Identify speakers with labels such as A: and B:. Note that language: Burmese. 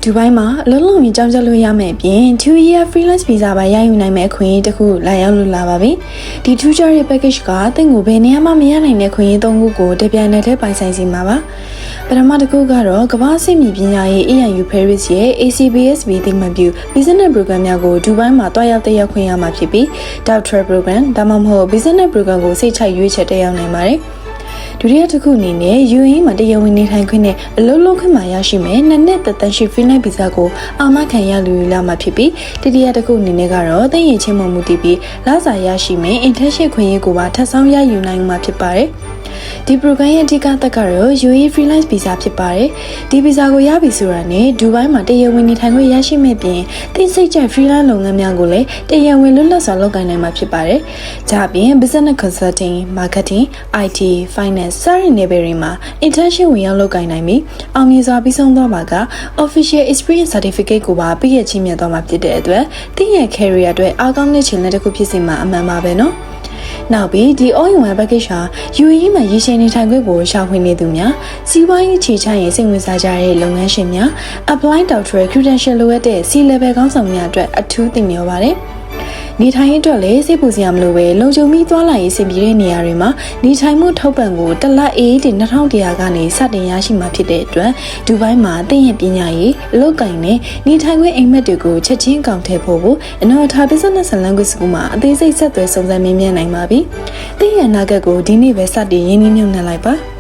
A: ဒူဘိုင်းမှာအလုံးလုံးကြီးကြောင်းကြလို့ရမယ်ပြင် 2-year freelance visa ပါရယူနိုင်မဲ့ခွင့်ရတခုလာရောက်လို့လာပါပြီဒီ 2-year package ကတင့်ကိုဘယ်နေရာမှမရနိုင်တဲ့ခွင့်ရ3ခုကိုတပြိုင်နက်တည်းပိုင်ဆိုင်စီမှာပါပထမတစ်ခုကတော့ကမ္ဘာစစ်မြေပညာရေး ANU Paris ရဲ့ ACBSB သိမှတ်ပြု business program များကိုဒူဘိုင်းမှာတွားရောက်တက်ရောက်ခွင့်ရမှာဖြစ်ပြီး doctoral program ဒါမှမဟုတ် business program ကိုစိတ်ချရွေးချယ်တက်ရောက်နိုင်ပါတယ်ဒုတိယတစ်ခုအနေနဲ့ UAE မှာတရားဝင်နေထိုင်ခွင့်နဲ့အလုပ်လုပ်ခွင့်မှာရရှိမယ်နှစ်နှစ်သက်တမ်းရှိ freelance visa ကိုအာမခံရလူလာမှာဖြစ်ပြီးတတိယတစ်ခုအနေနဲ့ကတော့သိရင်ချင်းမှုတည်ပြီးလစာရရှိမယ် internship ခွင့်ရကိုပါထပ်ဆောင်ရယူနိုင်မှာဖြစ်ပါတယ်ဒီ program ရဲ့အဓိကသက်ကတော့ UAE freelance visa ဖြစ်ပါတယ်ဒီ visa ကိုရပြီဆိုတာနဲ့ဒူဘိုင်းမှာတရားဝင်နေထိုင်ခွင့်ရရှိမဲ့ပြင်သိစိတ်ကျ freelance လုပ်ငန်းများကိုလည်းတရားဝင်လွတ်လပ်စွာလုပ်ကိုင်နိုင်မှာဖြစ်ပါတယ်ဒါအပြင် business consulting marketing IT finance စတဲ့နယ်ပယ်တွေမှာ internship ဝင်ရောက်လုပ်ကိုင်နိုင်ပြီးအောင်မြင်စွာပြီးဆုံးသွားပါက official experience certificate ကိုပါပြည့်ရချင်းမြတ်သွားမှာဖြစ်တဲ့အတွက်သိရဲ့ career အတွက်အားကောင်းတဲ့ခြေလှမ်းတစ်ခုဖြစ်စီမှာအမှန်ပါပဲနော်နောက်ပြီးဒီ all-in-one package ဟာ UAE မှာရည်ရှိနေထိုင်ခွင့်ကိုရှာဖွေနေသူများစီးပွားရေးခြေချရင်စိတ်ဝင်စားကြတဲ့လုပ်ငန်းရှင်များ apply doctoral credential လိုအပ်တဲ့ C-level ခေါင်းဆောင်များအတွက်အထူးသင်မြှော်ပါတယ်နေထိုင်ရေးအတွက်လည်းစိတ်ပူစရာမလိုပဲလုံခြုံပြီးသွားလာရေးစင်ပြေတဲ့နေရာတွေမှာနေထိုင်မှုထောက်ပံ့ကိုတစ်လအေးတင်2100ကနေစတင်ရရှိမှာဖြစ်တဲ့အတွက်ဒူဘိုင်းမှာသိရဲ့ပညာရေးအလုပ်ကိုင်နဲ့နေထိုင်ခွင့်အိမ်မက်တွေကိုချက်ချင်းအကောင့်ထည့်ဖို့အနော်ထား business language school မှာအသေးစိတ်ဆက်သွယ်စုံစမ်းမေးမြန်းနိုင်ပါပြီ။သိရဲ့အနာဂတ်ကိုဒီနေ့ပဲစတင်ရင်းနှီးမြှုပ်နှံလိုက်ပါ။